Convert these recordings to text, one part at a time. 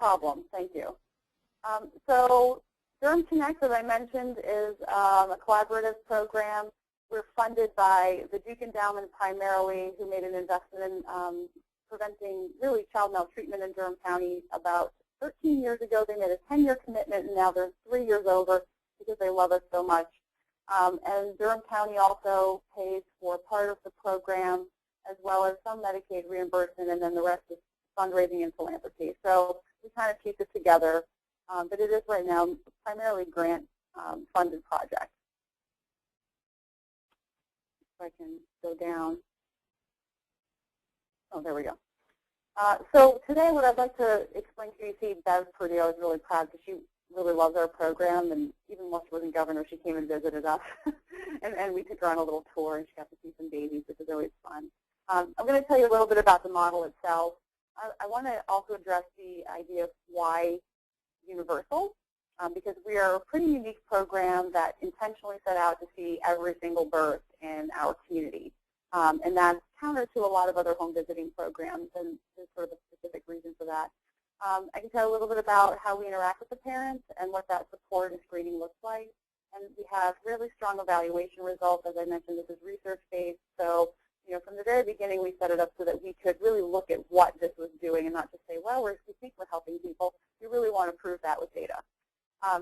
problem. Thank you. So Durham Connects, as I mentioned, is a collaborative program. We're funded by the Duke Endowment primarily, who made an investment in preventing really child maltreatment in Durham County about 13 years ago. They made a 10-year commitment, and now they're 3 years over because they love us so much. And Durham County also pays for part of the program, as well as some Medicaid reimbursement, and then the rest is fundraising and philanthropy. So we kind of keep it together, but it is right now primarily grant-funded project. If I can go down. Oh, there we go. So today what I'd like to explain to you, see Bev Purdue, I was really proud because she really loves our program, and even while she wasn't governor, she came and visited us. and we took her on a little tour, and she got to see some babies, which is always fun. I'm going to tell you a little bit about the model itself. I want to also address the idea of why universal, because we are a pretty unique program that intentionally set out to see every single birth in our community. And that's counter to a lot of other home visiting programs, and there's sort of a specific reason for that. I can tell you a little bit about how we interact with the parents and what that support and screening looks like. And we have really strong evaluation results. As I mentioned, this is research-based. So, you know, from the very beginning, we set it up so that we could really look at what this was doing and not just say, well, we think we're helping people. We really want to prove that with data.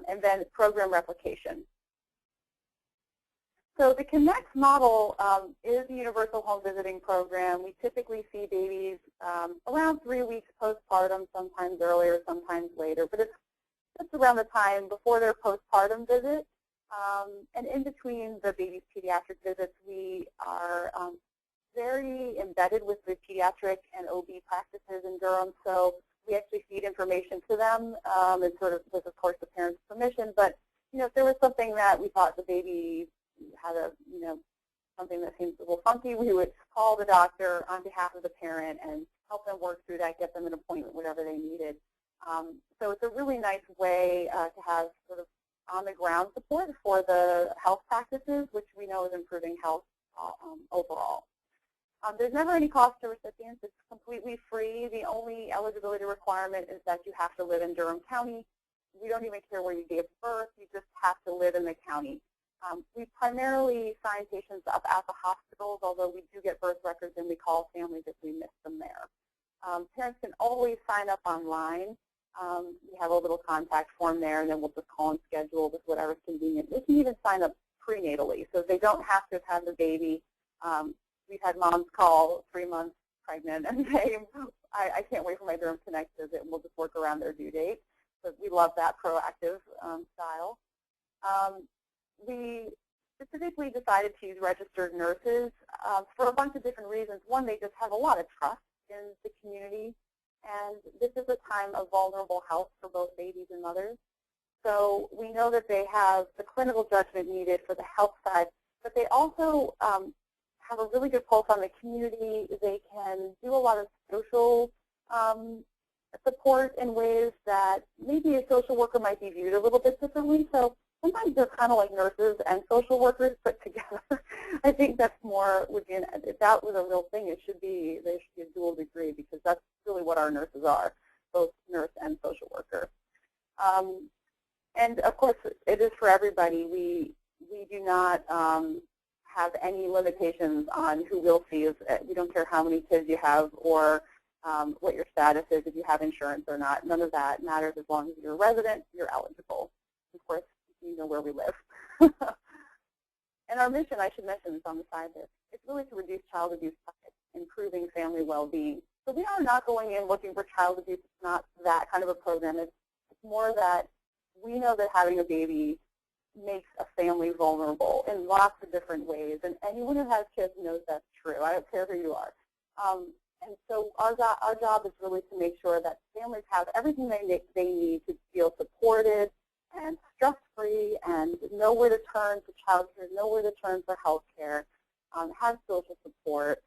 And then program replication. So the Connects model is a universal home visiting program. We typically see babies around 3 weeks postpartum, sometimes earlier, sometimes later, but it's just around the time before their postpartum visit. And in between the baby's pediatric visits, we are very embedded with the pediatric and OB practices in Durham, so we actually feed information to them, and sort of with, of course, the parents' permission. But you know, if there was something that we thought the baby had something that seems a little funky, we would call the doctor on behalf of the parent and help them work through that, get them an appointment, whatever they needed. So it's a really nice way to have sort of on-the-ground support for the health practices, which we know is improving health overall. There's never any cost to recipients. It's completely free. The only eligibility requirement is that you have to live in Durham County. We don't even care where you gave birth. You just have to live in the county. We primarily sign patients up at the hospitals, although we do get birth records and we call families if we miss them there. Parents can always sign up online. We have a little contact form there, and then we'll just call and schedule with whatever's convenient. They can even sign up prenatally, so they don't have to have had the baby. We've had moms call 3 months pregnant and say, I can't wait for my Durham Connect visit, and we'll just work around their due date. So we love that proactive style. We specifically decided to use registered nurses for a bunch of different reasons. One, they just have a lot of trust in the community, and this is a time of vulnerable health for both babies and mothers. So we know that they have the clinical judgment needed for the health side, but they also have a really good pulse on the community. They can do a lot of social support in ways that maybe a social worker might be viewed a little bit differently. So sometimes they're kind of like nurses and social workers put together. I think that's more, if that was a real thing, there should be a dual degree, because that's really what our nurses are, both nurse and social worker. And of course, it is for everybody. We do not have any limitations on who we'll see. We don't care how many kids you have or what your status is, if you have insurance or not. None of that matters as long as you're a resident, you're eligible. Of course, you know where we live. And our mission, I should mention this on the side there, it's really to reduce child abuse by improving family well-being. So we are not going in looking for child abuse. It's not that kind of a program. It's more that we know that having a baby makes a family vulnerable in lots of different ways. And anyone who has kids knows that's true. I don't care who you are. And so our job is really to make sure that families have everything they need to feel supported and stress-free, and know where to turn for child care, know where to turn for health care, have social support,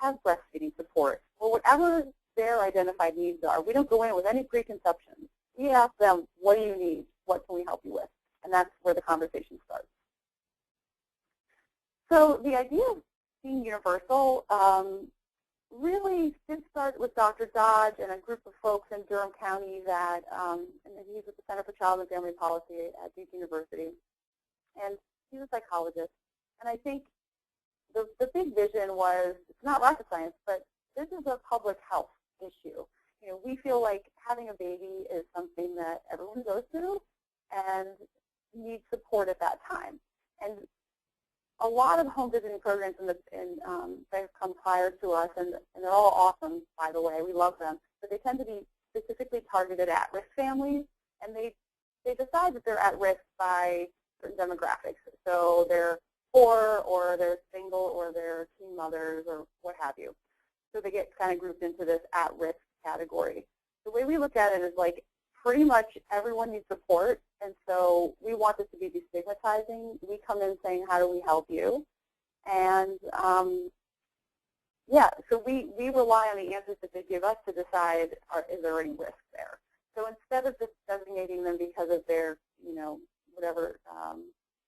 have breastfeeding support, or whatever their identified needs are. We don't go in with any preconceptions. We ask them, what do you need? What can we help you with? And that's where the conversation starts. So the idea of being universal really did start with Dr. Dodge and a group of folks in Durham County that, and he's at the Center for Child and Family Policy at Duke University, and he's a psychologist. And I think the big vision was, it's not rocket science, but this is a public health issue. You know, we feel like having a baby is something that everyone goes through and needs support at that time. And a lot of home visiting programs that have come prior to us, and they're all awesome, by the way, we love them, but they tend to be specifically targeted at-risk families, and they decide that they're at risk by certain demographics. So they're poor, or they're single, or they're teen mothers, or what have you. So they get kind of grouped into this at-risk category. The way we look at it is like pretty much everyone needs support, and so we want this to be destigmatizing. We come in saying, how do we help you? And yeah, so we rely on the answers that they give us to decide, is there any risk there? So instead of just designating them because of their, you know, whatever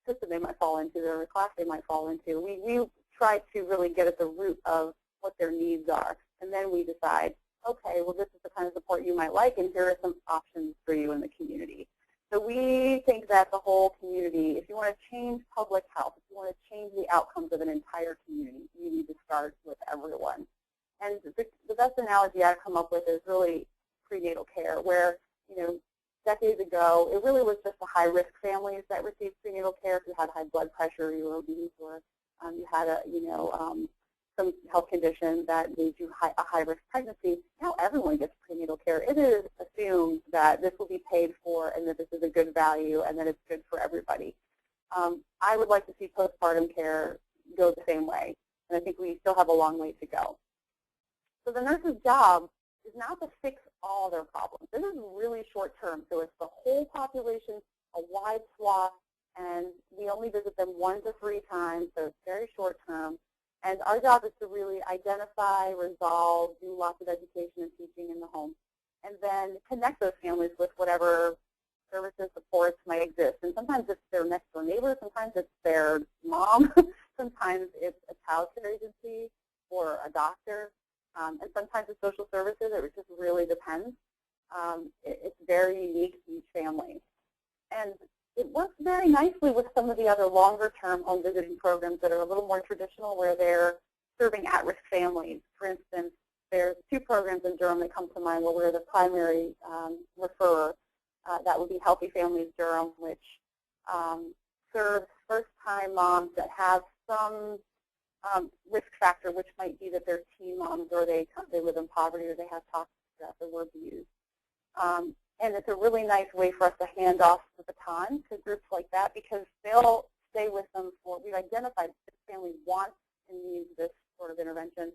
system they might fall into, or class they might fall into, we try to really get at the root of what their needs are. And then we decide, okay, well, this is the kind of support you might like, and here are some options for you in the community. So we think that the whole community, if you want to change public health, if you want to change the outcomes of an entire community, you need to start with everyone. And the best analogy I've come up with is really prenatal care, where, you know, decades ago, it really was just the high-risk families that received prenatal care. If you had high blood pressure, you were obese, or you had a, you know, some health condition that made you a high-risk pregnancy. Now everyone gets prenatal care. It is assumed that this will be paid for, and that this is a good value, and that it's good for everybody. I would like to see postpartum care go the same way, and I think we still have a long way to go. So the nurse's job is not to fix all their problems. This is really short term, so it's the whole population, a wide swath, and we only visit them 1 to 3 times, so it's very short term. And our job is to really identify, resolve, do lots of education and teaching in the home, and then connect those families with whatever services, supports might exist. And sometimes it's their next door neighbor, sometimes it's their mom, sometimes it's a child care agency or a doctor, and sometimes it's social services. It just really depends. It's very unique to each family. And it works very nicely with some of the other longer-term home visiting programs that are a little more traditional, where they're serving at-risk families. For instance, there's 2 programs in Durham that come to mind where we're the primary referrer. That would be Healthy Families Durham, which serves first-time moms that have some risk factor, which might be that they're teen moms, or they live in poverty, or they have toxic stress or were abused. And it's a really nice way for us to hand off the baton to groups like that, because they'll stay with them for, we've identified this family wants and needs this sort of intervention,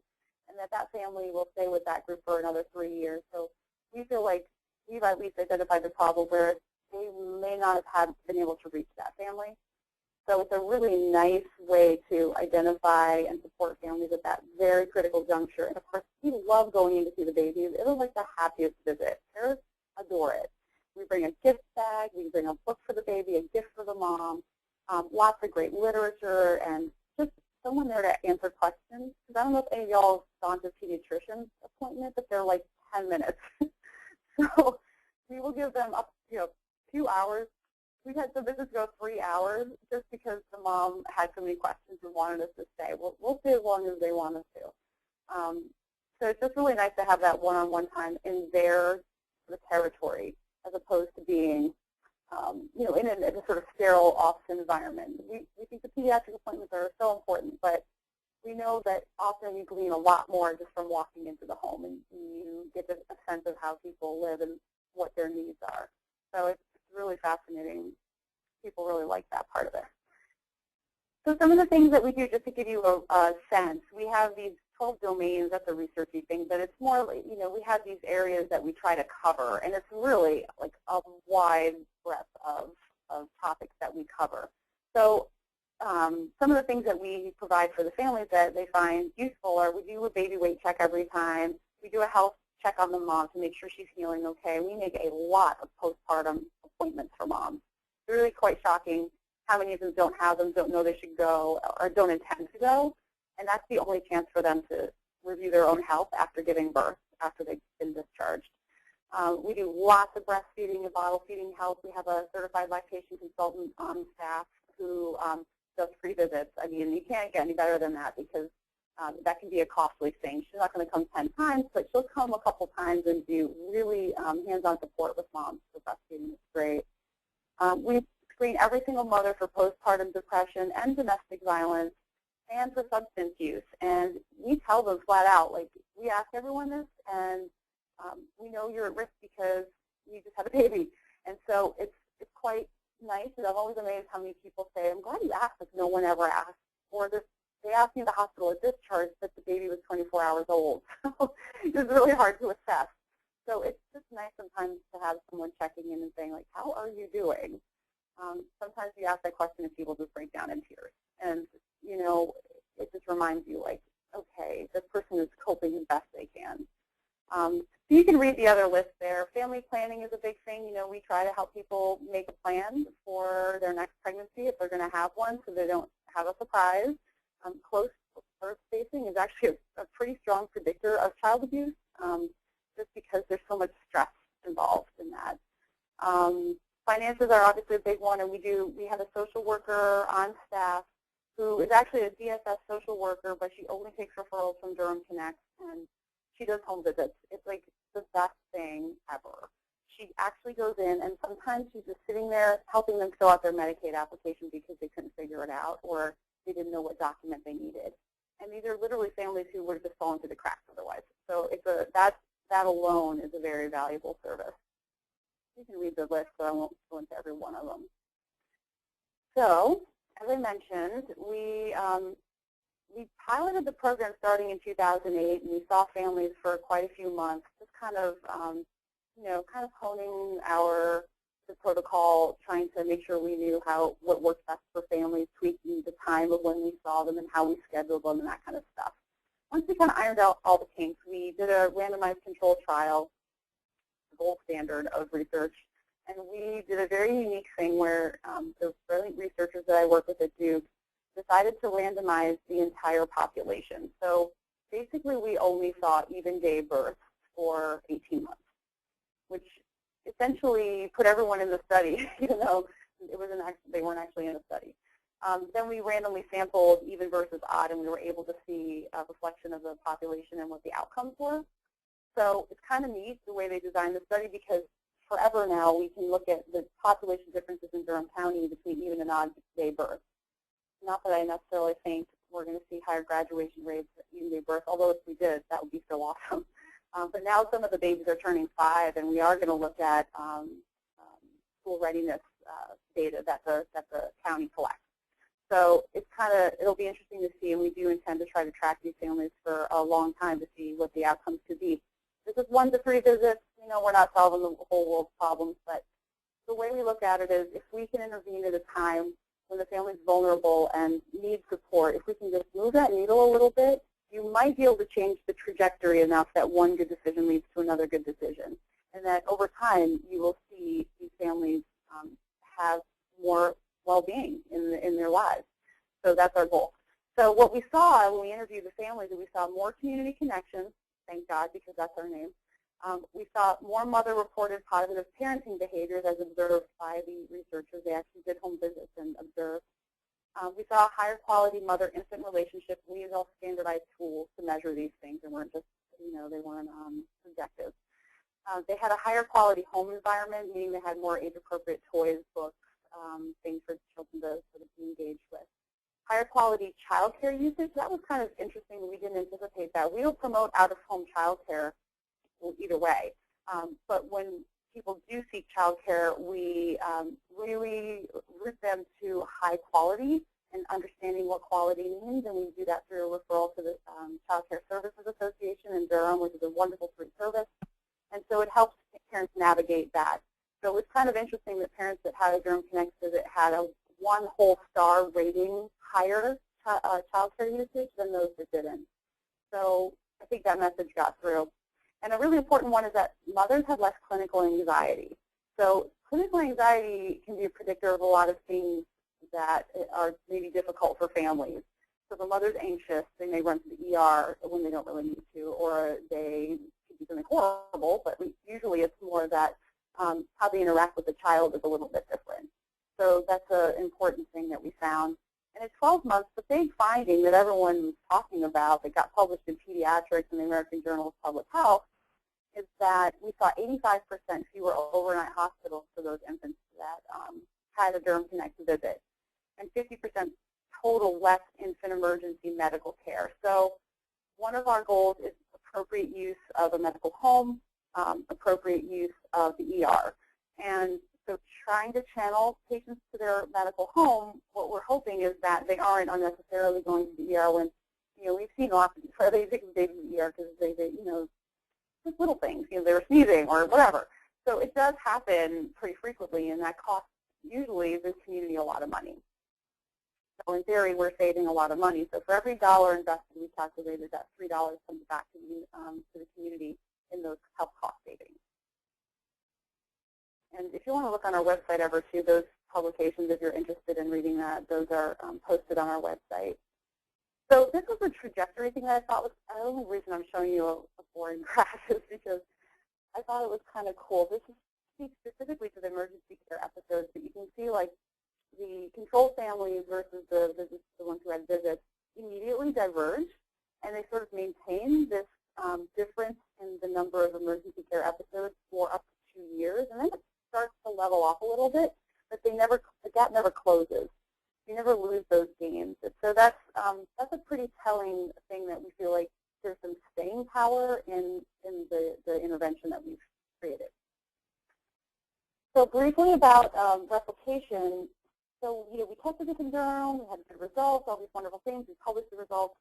and that family will stay with that group for another 3 years. So we feel like we've at least identified the problem where they may not have been able to reach that family. So it's a really nice way to identify and support families at that very critical juncture. And of course, we love going in to see the babies. It was like the happiest visit. Parents adore it. We bring a gift bag, we bring a book for the baby, a gift for the mom, lots of great literature, and just someone there to answer questions. Because I don't know if any of y'all have gone to a pediatrician's appointment, but they're like 10 minutes. So we will give them up, you know, 2 hours. We've had some visits go 3 hours just because the mom had so many questions and wanted us to stay. We'll stay as long as they want us to. So it's just really nice to have that one-on-one time in their sort of territory, as opposed to being, you know, in a sort of sterile office environment. We think the pediatric appointments are so important, but we know that often you glean a lot more just from walking into the home, and you get a sense of how people live and what their needs are. So it's really fascinating. People really like that part of it. So some of the things that we do, just to give you a sense, we have these 12 domains. That's a researchy thing, but it's more like, you know, we have these areas that we try to cover, and it's really like a wide breadth of topics that we cover. So some of the things that we provide for the families that they find useful are, we do a baby weight check every time. We do a health check on the mom to make sure she's healing okay. We make a lot of postpartum appointments for moms. It's really quite shocking how many of them don't have them, don't know they should go, or don't intend to go. And that's the only chance for them to review their own health after giving birth, after they've been discharged. We do lots of breastfeeding and bottle feeding help. We have a certified lactation consultant on staff who does free visits. I mean, you can't get any better than that because that can be a costly thing. She's not going to come 10 times, but she'll come a couple times and do really hands-on support with moms for breastfeeding. It's great. We screen every single mother for postpartum depression and domestic violence and for substance use. And we tell them flat out, like, we ask everyone this, and we know you're at risk because you just had a baby. And so it's quite nice, and I'm always amazed how many people say, I'm glad you asked, if no one ever asked. Or they asked me at the hospital at discharge that the baby was 24 hours old. So it was really hard to assess. So it's just nice sometimes to have someone checking in and saying, like, how are you doing? Sometimes you ask that question and people just break down in tears. And, you know, it just reminds you, like, okay, this person is coping the best they can. So you can read the other list there. Family planning is a big thing. You know, we try to help people make a plan for their next pregnancy if they're going to have one so they don't have a surprise. Close birth spacing is actually a pretty strong predictor of child abuse just because there's so much stress involved in that. Finances are obviously a big one, and we have a social worker on staff who is actually a DSS social worker, but she only takes referrals from Durham Connects, and she does home visits. It's like the best thing ever. She actually goes in, and sometimes she's just sitting there helping them fill out their Medicaid application because they couldn't figure it out or they didn't know what document they needed. And these are literally families who would have just fallen through the cracks otherwise. So that alone is a very valuable service. You can read the list, so I won't go into every one of them. So, as I mentioned, we piloted the program starting in 2008, and we saw families for quite a few months, just kind of, kind of honing the protocol, trying to make sure we knew what worked best for families, tweaking the time of when we saw them and how we scheduled them and that kind of stuff. Once we kind of ironed out all the kinks, we did a randomized control trial, the gold standard of research, and we did a very unique thing where the brilliant researchers that I work with at Duke decided to randomize the entire population. So basically we only saw even day births for 18 months, which essentially put everyone in the study, even though they weren't actually in the study. Then we randomly sampled even versus odd, and we were able to see a reflection of the population and what the outcomes were. So it's kind of neat the way they designed the study, because forever now we can look at the population differences in Durham County between even and odd day births. Not that I necessarily think we're going to see higher graduation rates at even day birth, although if we did, that would be so awesome. But now some of the babies are turning 5, and we are going to look at school readiness data that the county collects. So it'll be interesting to see, and we do intend to try to track these families for a long time to see what the outcomes could be. This is 1 to 3 visits. You know, we're not solving the whole world's problems, but the way we look at it is if we can intervene at a time when the family's vulnerable and needs support, if we can just move that needle a little bit, you might be able to change the trajectory enough that one good decision leads to another good decision. And that over time, you will see these families have more well-being in their lives. So that's our goal. So what we saw when we interviewed the families is we saw more community connections, thank God, because that's our name. We saw more mother-reported positive parenting behaviors as observed by the researchers. They actually did home visits and observed. We saw a higher quality mother-infant relationship. We used all standardized tools to measure these things, and weren't just, they weren't subjective. They had a higher quality home environment, meaning they had more age-appropriate toys, books, things for children to sort of be engaged with. Higher quality child care usage, that was kind of interesting. We didn't anticipate that. We don't promote out-of-home child care either way. But when people do seek child care, we really root them to high quality and understanding what quality means, and we do that through a referral to the Child Care Services Association in Durham, which is a wonderful free service. And so it helps parents navigate that. So it's kind of interesting that parents that had a Durham Connects visit had a 1 whole star rating higher child care usage than those that didn't. So I think that message got through. And a really important one is that mothers have less clinical anxiety. So clinical anxiety can be a predictor of a lot of things that are maybe difficult for families. So the mother's anxious, they may run to the ER when they don't really need to, or they could do something horrible, but usually it's more that how they interact with the child is a little bit different. So that's an important thing that we found. And at 12 months, the big finding that everyone was talking about that got published in Pediatrics and the American Journal of Public Health is that we saw 85% fewer overnight hospitals for those infants that had a Durham Connects visit, and 50% total less infant emergency medical care. So one of our goals is appropriate use of a medical home, appropriate use of the ER. And so trying to channel patients to their medical home, what we're hoping is that they aren't unnecessarily going to the ER when, we've seen lots of where they take the baby to the ER because they just little things, they were sneezing or whatever. So it does happen pretty frequently, and that costs usually the community a lot of money. So in theory, we're saving a lot of money. So for every dollar invested, we calculated that $3 comes back to the community in those health cost savings. And if you want to look on our website ever too, those publications, if you're interested in reading that, those are posted on our website. So this was a trajectory thing that I thought was the only reason I'm showing you a boring graph is because I thought it was kind of cool. This speaks specifically to the emergency care episodes, but you can see like the control families versus the ones who had visits immediately diverge, and they sort of maintain this difference in the number of emergency care episodes for up to 2 years, and then it starts to level off a little bit, but the gap never closes. You never lose those gains. So that's a pretty telling thing that we feel like there's some staying power in the intervention that we've created. So briefly about replication. So we tested this in Durham, we had good results, all these wonderful things, we published the results,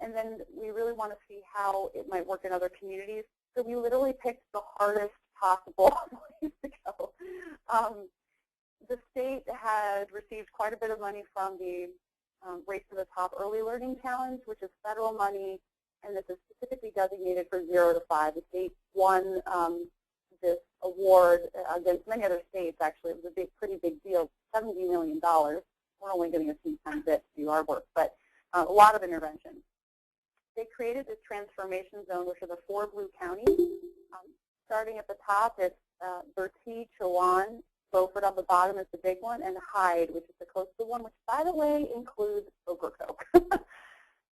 and then we really want to see how it might work in other communities. So we literally picked the hardest possible place to go. The state had received quite a bit of money from the Race to the Top Early Learning Challenge, which is federal money, and this is specifically designated for 0 to 5. The state won this award against many other states, actually. It was a pretty big deal, $70 million. We're only getting a few tiny bits to do our work, but a lot of intervention. They created this transformation zone, which are the 4 blue counties. Starting at the top, it's Bertie, Chowan, Beaufort on the bottom is the big one, and Hyde, which is the coastal one, which, by the way, includes Ocracoke.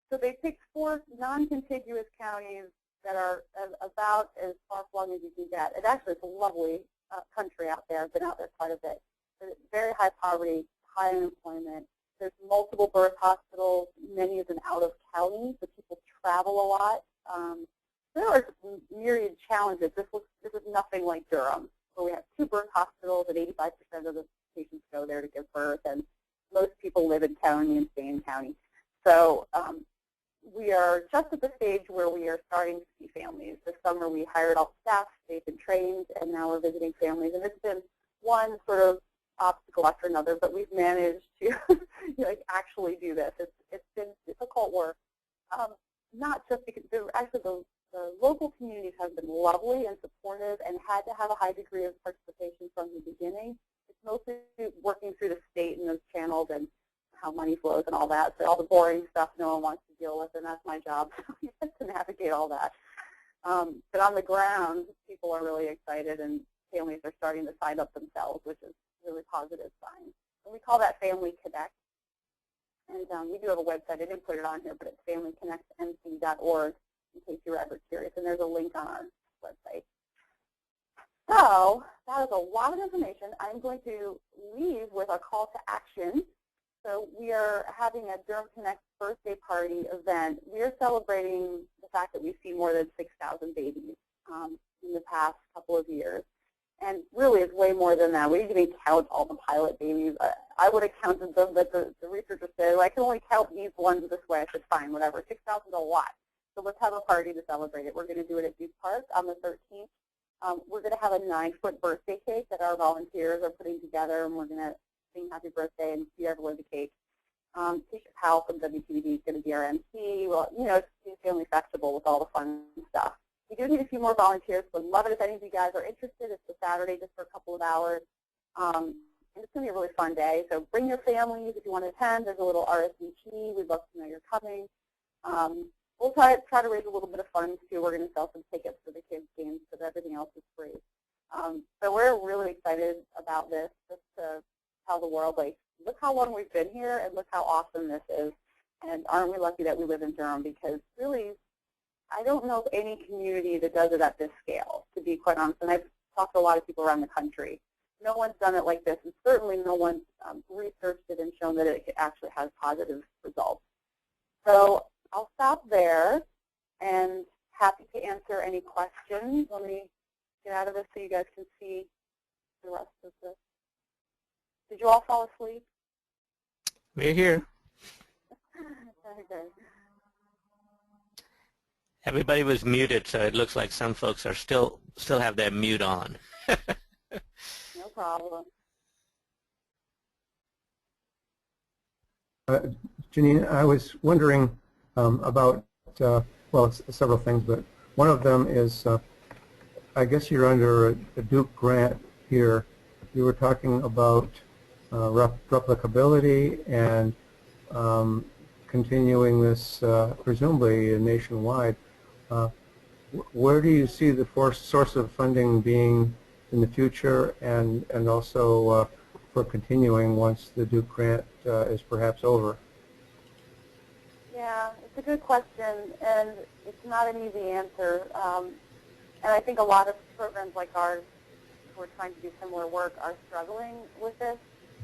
So they picked 4 non-contiguous counties that are about as far-flung as you can get. It actually is a lovely country out there. I've been out there quite a bit. There's very high poverty, high unemployment. There's multiple birth hospitals. Many of them out of county, so people travel a lot. There are myriad challenges. This is nothing like Durham, where we have 2 birth hospitals and 85% of the patients go there to give birth, and most people live in county and stay in county. So we are just at the stage where we are starting to see families. This summer we hired all staff, they've been trained, and now we're visiting families. And it's been one sort of obstacle after another, but we've managed to actually do this. It's been difficult work, not just because actually the local communities have been lovely and supportive and had to have a high degree of participation from the beginning. It's mostly working through the state and those channels and how money flows and all that. So all the boring stuff no one wants to deal with, and that's my job to navigate all that. But on the ground, people are really excited, and families are starting to sign up themselves, which is a really positive sign. And we call that Family Connect. And we do have a website. I didn't put it on here, but it's familyconnectnc.org in case you're ever curious. And there's a link on our website. So that is a lot of information. I'm going to leave with a call to action. So we are having a Durham Connects birthday party event. We are celebrating the fact that we've seen more than 6,000 babies in the past couple of years. And really, it's way more than that. We didn't even count all the pilot babies. I would have counted them, but the researchers said, well, I can only count these ones this way. I said, fine, whatever. 6,000 is a lot. So let's have a party to celebrate it. We're going to do it at Duke Park on the 13th. We're going to have a 9-foot birthday cake that our volunteers are putting together, and we're going to sing happy birthday and see everyone the cake. Tisha Powell from WTVD is going to be our MC. Well, it's a family festival with all the fun stuff. We do need a few more volunteers, so I'd love it if any of you guys are interested. It's a Saturday just for a couple of hours. And it's going to be a really fun day. So bring your families if you want to attend. There's a little RSVP. We'd love to know you're coming. We'll try to raise a little bit of funds, too. We're going to sell some tickets for the kids' games, but everything else is free. So we're really excited about this, just to tell the world, like, look how long we've been here and look how awesome this is. And aren't we lucky that we live in Durham, because really, I don't know of any community that does it at this scale, to be quite honest. And I've talked to a lot of people around the country. No one's done it like this, and certainly no one's researched it and shown that it actually has positive results. So I'll stop there and happy to answer any questions. Let me get out of this so you guys can see the rest of this. Did you all fall asleep? We're here. Okay. Everybody was muted, so it looks like some folks are still have their mute on. No problem. Jeannine, I was wondering about, well, several things, but one of them is, I guess you're under a Duke grant here. You were talking about replicability and continuing this presumably nationwide. Where do you see the source of funding being in the future, and also for continuing once the Duke grant is perhaps over? Yeah, it's a good question, and it's not an easy answer. And I think a lot of programs like ours who are trying to do similar work are struggling with this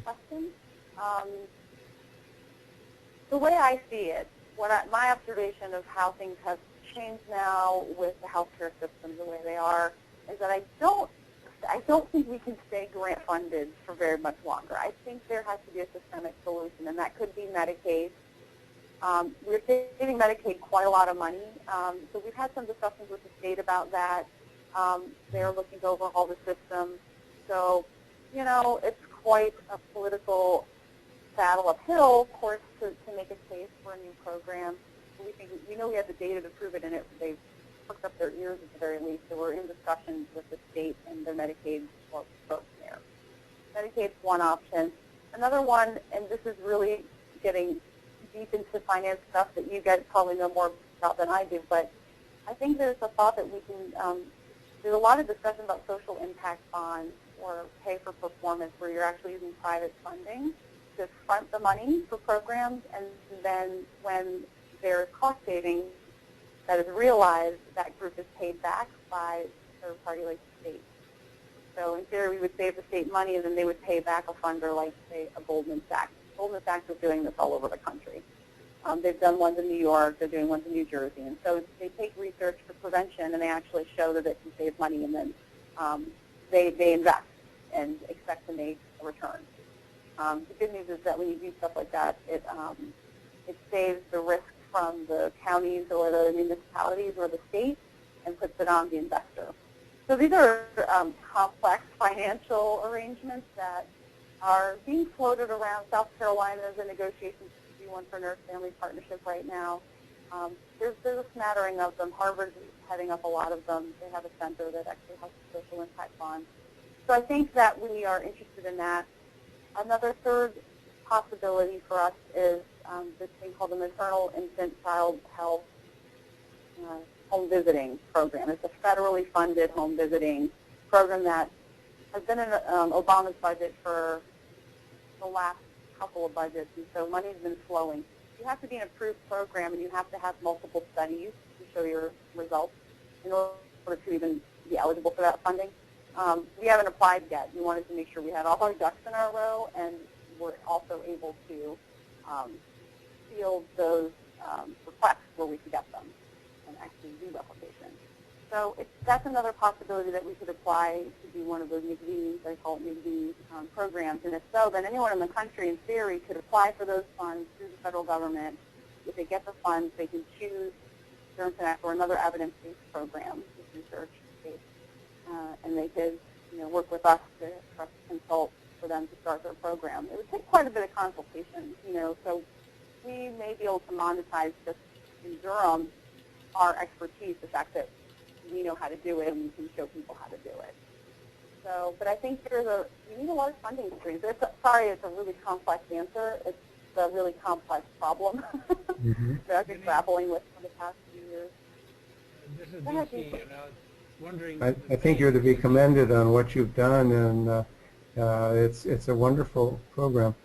question. The way I see it, my observation of how things have changed now with the healthcare systems the way they are, is that I don't think we can stay grant funded for very much longer. I think there has to be a systemic solution, and that could be Medicaid. We're saving Medicaid quite a lot of money, so we've had some discussions with the state about that. They're looking to overhaul the system. So, you know, it's quite a political battle uphill, of course, to make a case for a new program. We know we have the data to prove it, and they've hooked up their ears at the very least. So we're in discussions with the state and the Medicaid folks there. Medicaid's one option. Another one, and this is really getting deep into finance stuff that you guys probably know more about than I do, but I think there's a thought that we can, there's a lot of discussion about social impact bonds or pay for performance, where you're actually using private funding to front the money for programs, and then when there's cost savings that is realized, that group is paid back by a third party like the state. So in theory, we would save the state money, and then they would pay back a funder like, say, a Goldman Sachs. Goldman Sachs is doing this all over the country. They've done ones in New York. They're doing ones in New Jersey. And so they take research for prevention, and they actually show that it can save money, and then they invest and expect to make a return. The good news is that when you do stuff like that, it saves the risk from the counties or the municipalities or the state and puts it on the investor. So these are complex financial arrangements that are being floated around. South Carolina is in negotiations to do one for nurse-family partnership right now. There's a smattering of them. Harvard is heading up a lot of them. They have a center that actually has a social impact bond. So I think that we are interested in that. Another third possibility for us is this thing called the Maternal Infant Child Health Home Visiting Program. It's a federally funded home visiting program that has been in Obama's budget for the last couple of budgets, and so money's been flowing. You have to be an approved program, and you have to have multiple studies to show your results in order to even be eligible for that funding. We haven't applied yet. We wanted to make sure we had all our ducks in our row, and we're also able to field those requests where we could get them and actually do replication. So that's another possibility that we could apply to be one of those MIGVs, I call it MIGV programs. And if so, then anyone in the country, in theory, could apply for those funds through the federal government. If they get the funds, they can choose Durham Connects or another evidence-based program, research-based, and they could, work with us to consult for them to start their program. It would take quite a bit of consultation, so we may be able to monetize just in Durham our expertise, the fact that we know how to do it and we can show people how to do it. So, but I think you need a lot of funding streams. It's a really complex answer. It's a really complex problem that I've been grappling with for the past few years. This is DC, and I was wondering. I think you're to be commended on what you've done, and it's a wonderful program.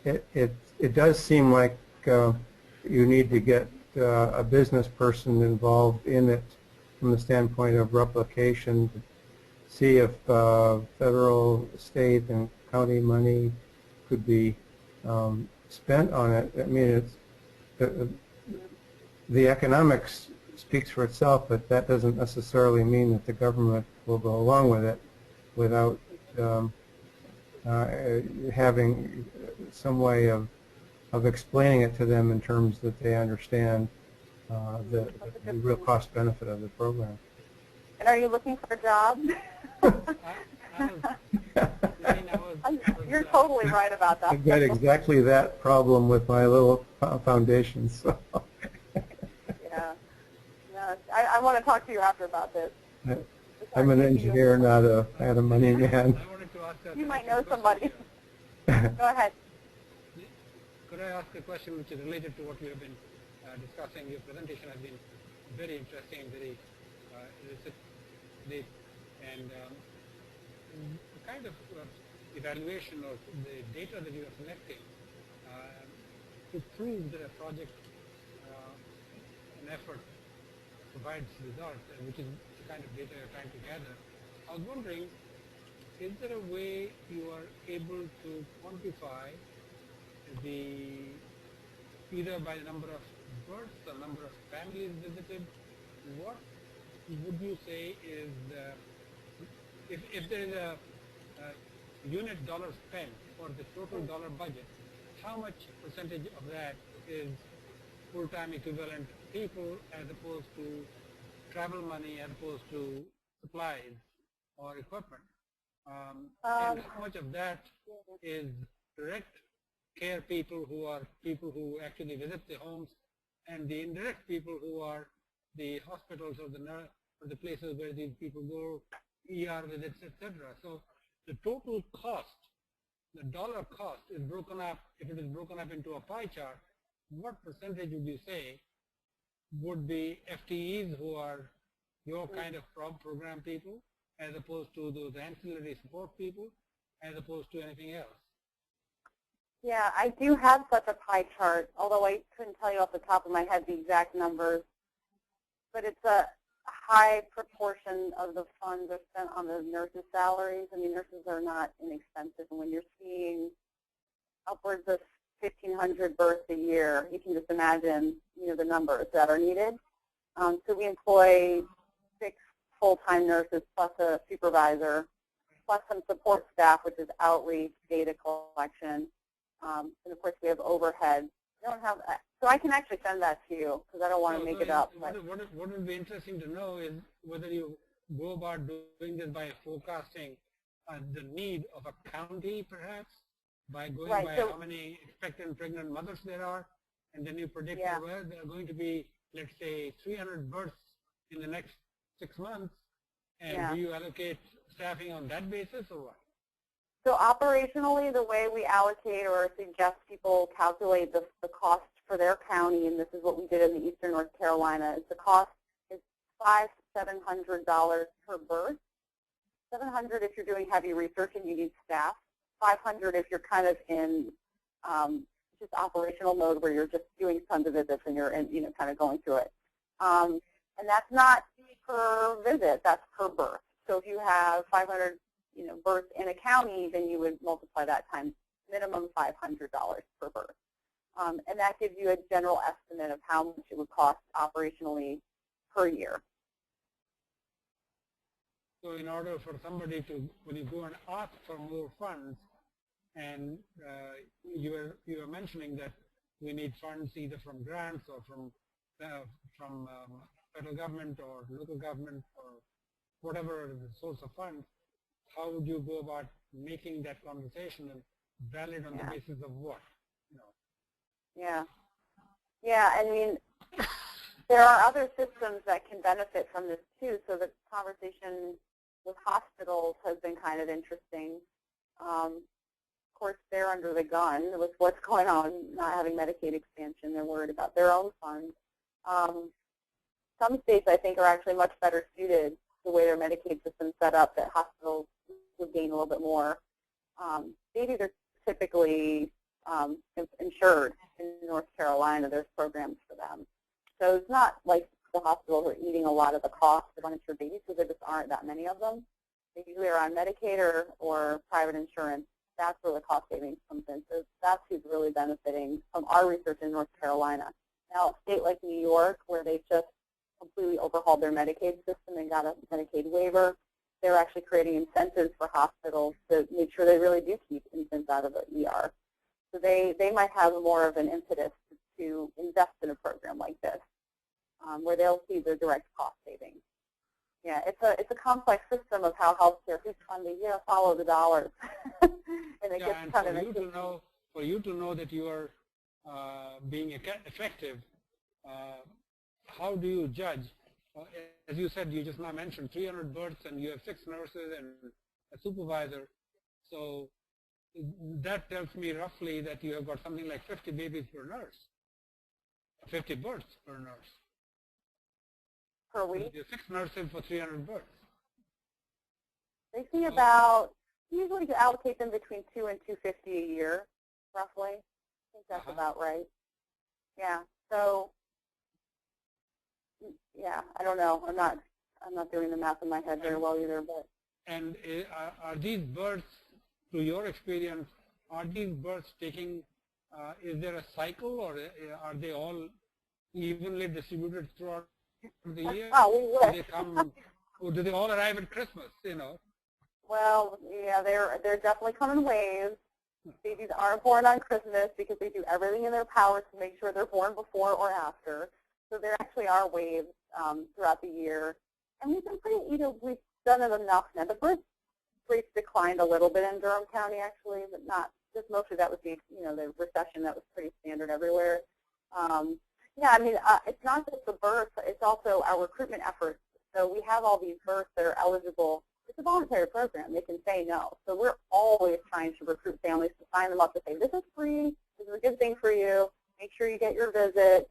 It does seem like you need to get a business person involved in it from the standpoint of replication, to see if federal, state, and county money could be spent on it. I mean, the economics speaks for itself, but that doesn't necessarily mean that the government will go along with it without having some way of explaining it to them in terms that they understand the real cost benefit of the program. And are you looking for a job? You're totally right about that. I've got exactly that problem with my little foundation. So. Yeah. No, I want to talk to you after about this. I'm an engineer, not a money man. You might know somebody. Go ahead. Could I ask a question which is related to what we have been discussing? Your presentation has been very interesting, very elucidative, and the kind of evaluation of the data that you are collecting to prove that a project, an effort provides results, which is the kind of data you're trying to gather. I was wondering, is there a way you are able to quantify either by the number of births, the number of families visited? What would you say is, if there is a unit dollar spent for the total dollar budget, how much percentage of that is full-time equivalent people as opposed to travel money, as opposed to supplies or equipment? And how much of that is direct care people who actually visit the homes, and the indirect people who are the hospitals or the places where these people go, ER visits, etc. So the total cost, the dollar cost, is broken up. If it is broken up into a pie chart, what percentage would you say would be FTEs who are your kind of program people, as opposed to those ancillary support people, as opposed to anything else? Yeah, I do have such a pie chart, although I couldn't tell you off the top of my head the exact numbers. But it's a high proportion of the funds are spent on the nurses' salaries. I mean, nurses are not inexpensive. And when you're seeing upwards of 1,500 births a year, you can just imagine, the numbers that are needed. So we employ 6 full-time nurses plus a supervisor, plus some support staff, which is outreach, data collection. And of course, we have overhead. So I can actually send that to you because I don't want to make it up. What would be interesting to know is whether you go about doing this by forecasting the need of a county, perhaps, by going by how many expectant pregnant mothers there are, and then you predict where there are going to be, let's say, 300 births in the next 6 months, and do you allocate staffing on that basis or what? So operationally, the way we allocate or suggest people calculate the cost for their county, and this is what we did in the Eastern North Carolina, is the cost is $500 to $700 per birth. $700 if you're doing heavy research and you need staff. $500 if you're kind of in just operational mode where you're just doing tons of visits and you're kind of going through it. And that's not per visit, that's per birth. So if you have 500 births in a county, then you would multiply that times minimum $500 per birth. And that gives you a general estimate of how much it would cost operationally per year. So in order for somebody to, when you go and ask for more funds, and you were mentioning that we need funds either from grants or from federal government or local government or whatever the source of funds, how would you go about making that conversation and valid on the basis of what? Yeah, I mean, there are other systems that can benefit from this too. So the conversation with hospitals has been kind of interesting. Of course, they're under the gun with what's going on, not having Medicaid expansion. They're worried about their own funds. Some states, I think, are actually much better suited the way their Medicaid system's set up, that hospitals would gain a little bit more. Babies are typically insured in North Carolina. There's programs for them. So it's not like the hospitals are eating a lot of the cost of uninsured babies, because there just aren't that many of them. They usually are on Medicaid or private insurance. That's where the cost savings comes in. So that's who's really benefiting from our research in North Carolina. Now, a state like New York, where they've just completely overhauled their Medicaid system and got a Medicaid waiver, they're actually creating incentives for hospitals to make sure they really do keep infants out of the ER. So they might have more of an impetus to invest in a program like this, where they'll see the direct cost savings. Yeah, it's a complex system of how healthcare is funded. You know, follow the dollars, and it gets kind of interesting. For you to know that you are being effective, how do you judge? As you said, you just now mentioned 300 births, and you have 6 nurses and a supervisor. So that tells me roughly that you have got something like 50 babies per nurse, 50 births per nurse. Per week? You have 6 nurses for 300 births. They see about, usually you allocate them between 2 and 250 a year, roughly. I think that's about right. Yeah. So, yeah, I don't know. I'm not doing the math in my head very well either. But and are these births, through your experience, are these births taking? Is there a cycle, or are they all evenly distributed throughout the year? Oh, we wish. Or do they all arrive at Christmas? You know. Well, yeah, they're definitely coming in waves. Babies aren't born on Christmas because they do everything in their power to make sure they're born before or after. So there actually are waves throughout the year, and we've been pretty, we've done it enough now. The birth rates declined a little bit in Durham County, actually, but not just mostly. That was the recession that was pretty standard everywhere. Yeah, I mean, it's not just the birth; it's also our recruitment efforts. So we have all these births that are eligible. It's a voluntary program. They can say no. So we're always trying to recruit families to sign them up to say, this is free, this is a good thing for you, make sure you get your visit.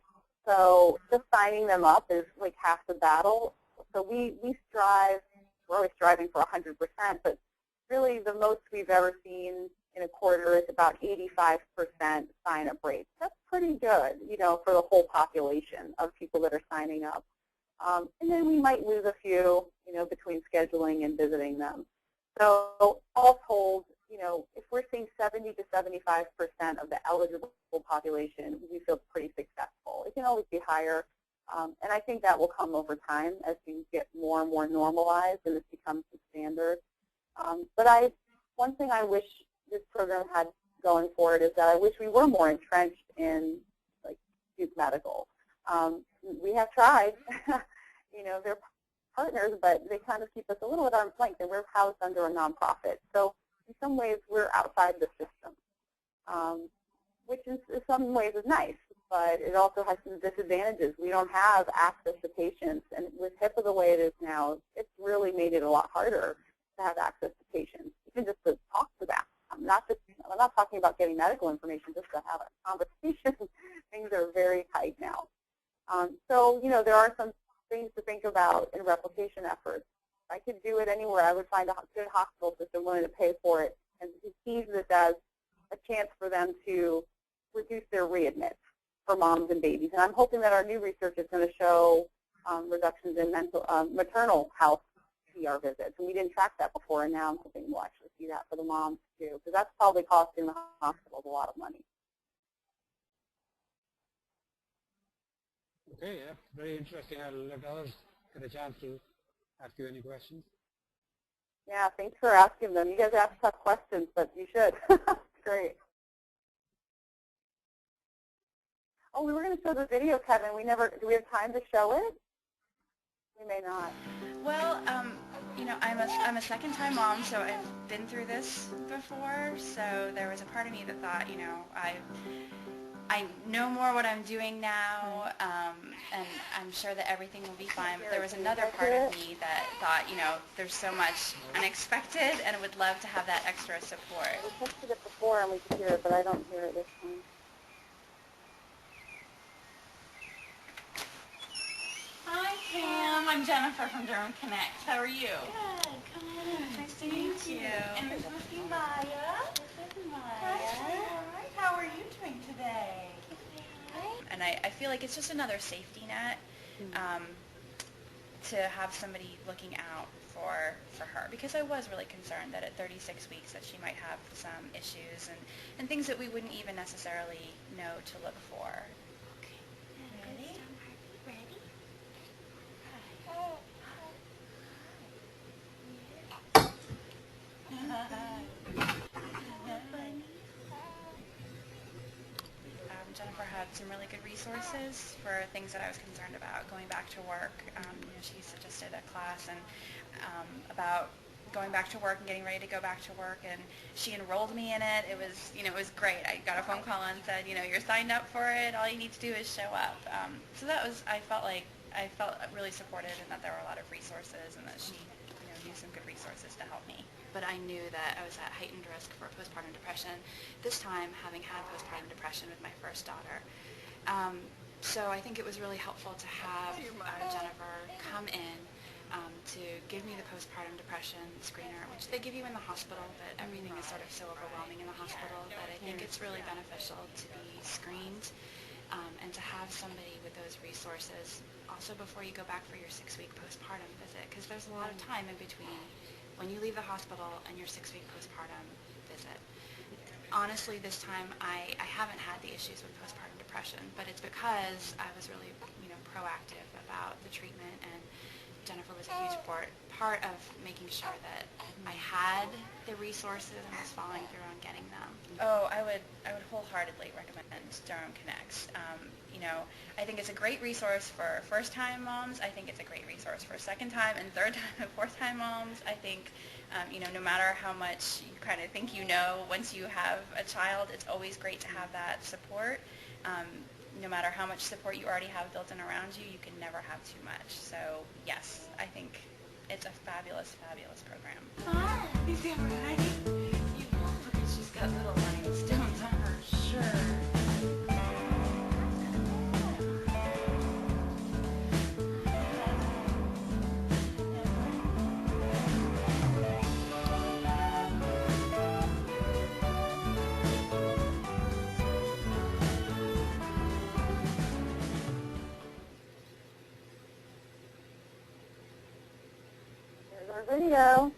So just signing them up is like half the battle. So we strive, we're always striving for 100%, but really the most we've ever seen in a quarter is about 85% sign-up rate. That's pretty good, for the whole population of people that are signing up. And then we might lose a few, between scheduling and visiting them. So all told, if we're seeing 70 to 75% of the eligible population, we feel pretty successful. It can always be higher, and I think that will come over time as things get more and more normalized and this becomes the standard. But one thing I wish this program had going for it is that I wish we were more entrenched in like Duke Medical. We have tried. They're partners, but they kind of keep us a little at arm's length, and we're housed under a nonprofit. So in some ways, we're outside the system, which in some ways is nice, but it also has some disadvantages. We don't have access to patients, and with HIPAA the way it is now, it's really made it a lot harder to have access to patients, even just to talk to them. I'm not talking about getting medical information, just to have a conversation. Things are very tight now. So, there are some things to think about in replication efforts. If I could do it anywhere, I would find a good hospital system willing to pay for it and seize this as a chance for them to reduce their readmits for moms and babies. And I'm hoping that our new research is going to show reductions in maternal health ER visits. And we didn't track that before, and now I'm hoping we'll actually see that for the moms too, because that's probably costing the hospitals a lot of money. Okay, yeah, very interesting. I'll let others get a chance to ask you any questions. Yeah, thanks for asking them. You guys ask tough questions, but you should. Great. Oh, we were going to show the video, Kevin. Do we have time to show it? We may not. Well, I'm a second-time mom, so I've been through this before. So there was a part of me that thought, I know more what I'm doing now, and I'm sure that everything will be fine. But there was another part of me that thought, there's so much unexpected and would love to have that extra support. We tested it before and we could hear it, but I don't hear it this time. Hi, Pam. I'm Jennifer from Durham Connects. How are you? Good. Come on. Nice to meet you. And this must be Maya. This is Hi, Maya. sweetheart. How are you doing today? And I feel like it's just another safety net to have somebody looking out for her, because I was really concerned that at 36 weeks that she might have some issues and things that we wouldn't even necessarily know to look for. Okay. Ready? Ready? Jennifer had some really good resources for things that I was concerned about going back to work. She suggested a class and about going back to work and getting ready to go back to work, and she enrolled me in it. It was great. I got a phone call and said, you're signed up for it. All you need to do is show up. So that was, I felt really supported, and that there were a lot of resources, and that she knew some good resources to help me. But I knew that I was at heightened risk for postpartum depression, this time having had postpartum depression with my first daughter. So I think it was really helpful to have Jennifer come in to give me the postpartum depression screener, which they give you in the hospital, but everything is sort of so overwhelming in the hospital that I think it's really beneficial to be screened and to have somebody with those resources also before you go back for your 6-week postpartum visit, because there's a lot of time in between when you leave the hospital and your 6-week postpartum visit. Honestly, this time I haven't had the issues with postpartum depression, but it's because I was really proactive about the treatment, and Jennifer was a huge part of making sure that I had the resources and was following through on getting them. Oh, I would wholeheartedly recommend Durham Connects. I think it's a great resource for first-time moms. I think it's a great resource for second-time and third-time and fourth-time moms. I think, no matter how much you kind of think once you have a child, it's always great to have that support. No matter how much support you already have built in around you, you can never have too much. So, yes, I think it's a fabulous, fabulous program. Hi. Is that right? Look, she's got little rhinestones on her shirt. Video.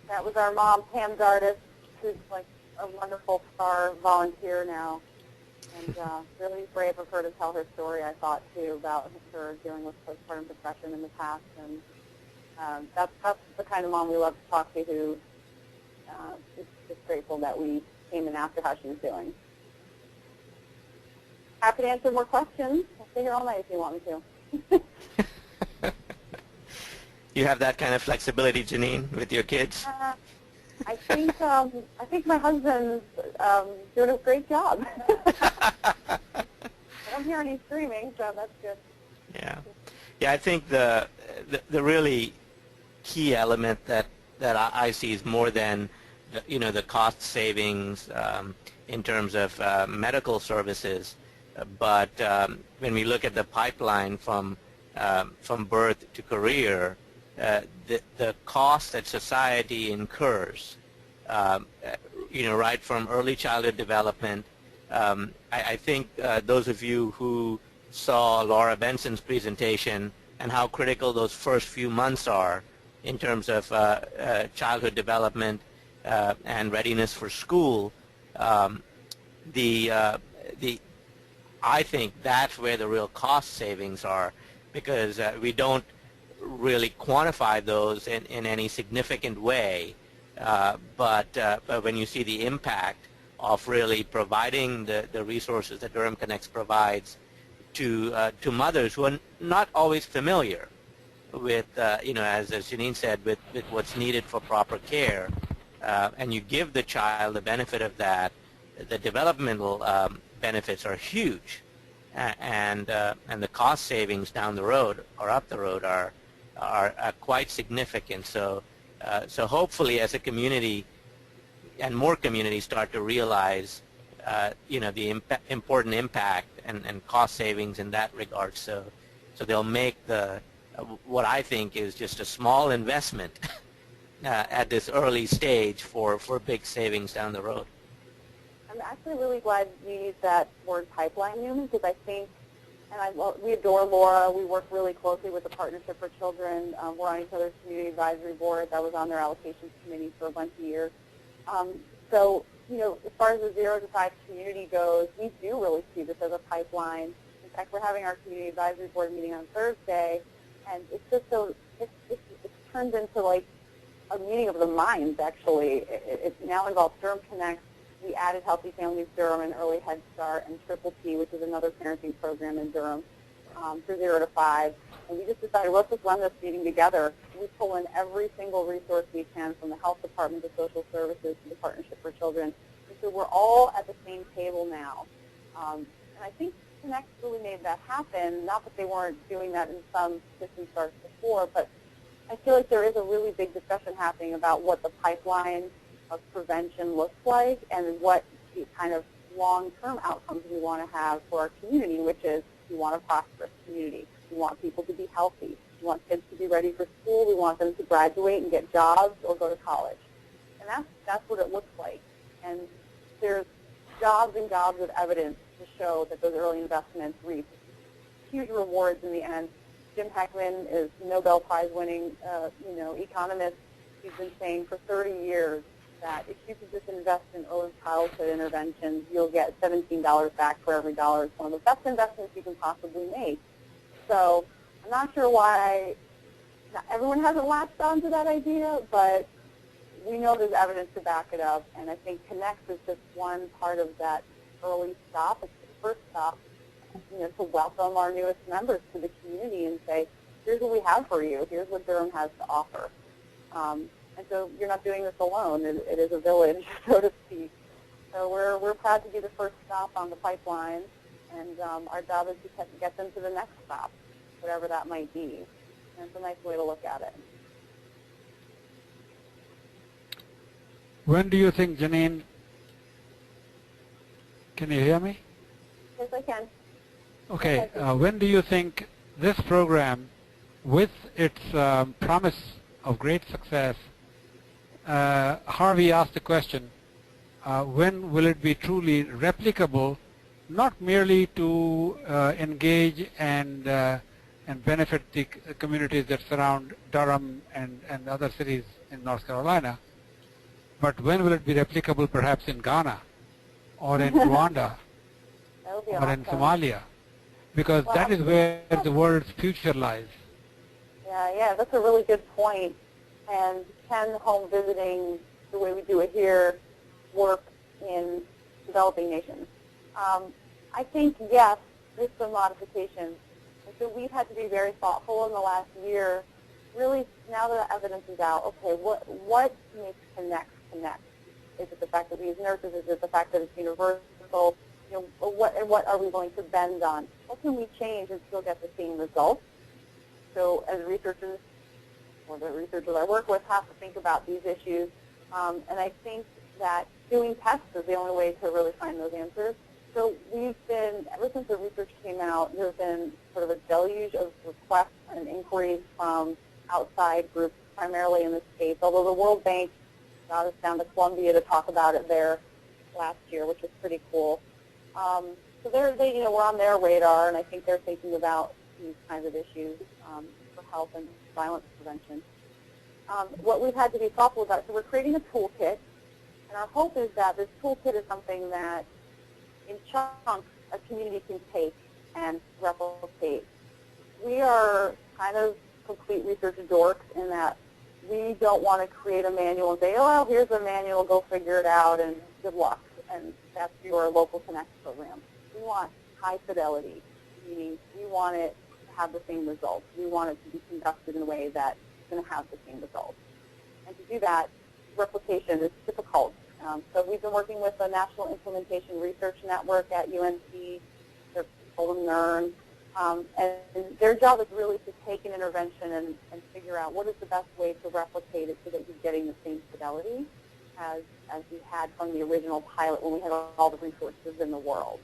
That was our mom, Pam Dardis, who's like a wonderful star volunteer now, and really brave of her to tell her story, I thought, too, about her dealing with postpartum depression in the past, and that's the kind of mom we love to talk to, who is just grateful that we came and asked her how she was doing. Happy to answer more questions. I'll stay here all night if you want me to. You have that kind of flexibility, Jeannine, with your kids? I think my husband's doing a great job. I don't hear any screaming, so that's good. Yeah. I think the really key element that I see is more than the cost savings in terms of medical services, but when we look at the pipeline from birth to career, the cost that society incurs, right from early childhood development. I think those of you who saw Laura Benson's presentation and how critical those first few months are in terms of childhood development and readiness for school, I think that's where the real cost savings are, because we don't really quantify those in any significant way, but when you see the impact of really providing the resources that Durham Connects provides to mothers who are not always familiar with, as Jeannine said, with what's needed for proper care, and you give the child the benefit of that, the developmental benefits are huge, and the cost savings down the road or up the road are quite significant. So so hopefully, as a community, and more communities start to realize, the important impact and cost savings in that regard. So they'll make what I think is just a small investment at this early stage for big savings down the road. I'm actually really glad you used that word pipeline, Newman, because I think, we adore Laura. We work really closely with the Partnership for Children. We're on each other's community advisory boards. I was on their allocations committee for a bunch of years. So, as far as the 0 to 5 community goes, we do really see this as a pipeline. In fact, we're having our community advisory board meeting on Thursday, and it's just it's turned into like a meeting of the minds, actually. It now involves Durham Connects. We added Healthy Families Durham and Early Head Start and Triple T, which is another parenting program in Durham, for 0 to 5. And we just decided, let's just run this meeting together. We pull in every single resource we can, from the health department to social services to the Partnership for Children. And so we're all at the same table now. And I think Connect really made that happen. Not that they weren't doing that in some system starts before, but I feel like there is a really big discussion happening about what the pipeline of prevention looks like and what the kind of long-term outcomes we want to have for our community, which is we want a prosperous community. We want people to be healthy. We want kids to be ready for school. We want them to graduate and get jobs or go to college. And that's what it looks like. And there's gobs and gobs of evidence to show that those early investments reap huge rewards in the end. Jim Heckman is Nobel Prize winning economist. He's been saying for 30 years that if you could just invest in early childhood interventions, you'll get $17 back for every dollar. It's one of the best investments you can possibly make. So I'm not sure why not everyone hasn't latched on to that idea, but we know there's evidence to back it up, and I think Connect is just one part of that early stop. It's the first stop, to welcome our newest members to the community and say, here's what we have for you. Here's what Durham has to offer. And so you're not doing this alone. It is a village, so to speak. So we're proud to be the first stop on the pipeline, and our job is to get them to the next stop, whatever that might be. And it's a nice way to look at it. When do you think, Jeannine, can you hear me? Yes, I can. Okay. When do you think this program, with its promise of great success, Harvey asked the question, when will it be truly replicable, not merely to engage and benefit the communities that surround Durham and other cities in North Carolina, but when will it be replicable perhaps in Ghana or in Rwanda or in Somalia? Because that is where the world's future lies. Yeah, that's a really good point. And can home visiting, the way we do it here, work in developing nations? I think, yes, with some modifications. And so we've had to be very thoughtful in the last year. Really, now that the evidence is out, okay, what makes Connect? Is it the fact that we use nurses? Is it the fact that it's universal? What are we going to bend on? What can we change and still get the same results? So as researchers, or the researchers I work with, have to think about these issues. And I think that doing tests is the only way to really find those answers. So we've been, ever since the research came out, there's been sort of a deluge of requests and inquiries from outside groups, primarily in the States, although the World Bank got us down to Columbia to talk about it there last year, which was pretty cool. So we're on their radar, and I think they're thinking about these kinds of issues for health and violence prevention. What we've had to be thoughtful about, so we're creating a toolkit, and our hope is that this toolkit is something that, in chunks, a community can take and replicate. We are kind of complete research dorks in that we don't want to create a manual and say, oh, well, here's a manual, go figure it out, and good luck, and that's your local Connect program. We want high fidelity, meaning we want it to have the same results. We want it to be conducted in a way that's going to have the same results. And to do that, replication is difficult, So we've been working with the National Implementation Research Network at UNC, they're called NERN, and their job is really to take an intervention and figure out what is the best way to replicate it so that you're getting the same fidelity as we had from the original pilot when we had all the resources in the world.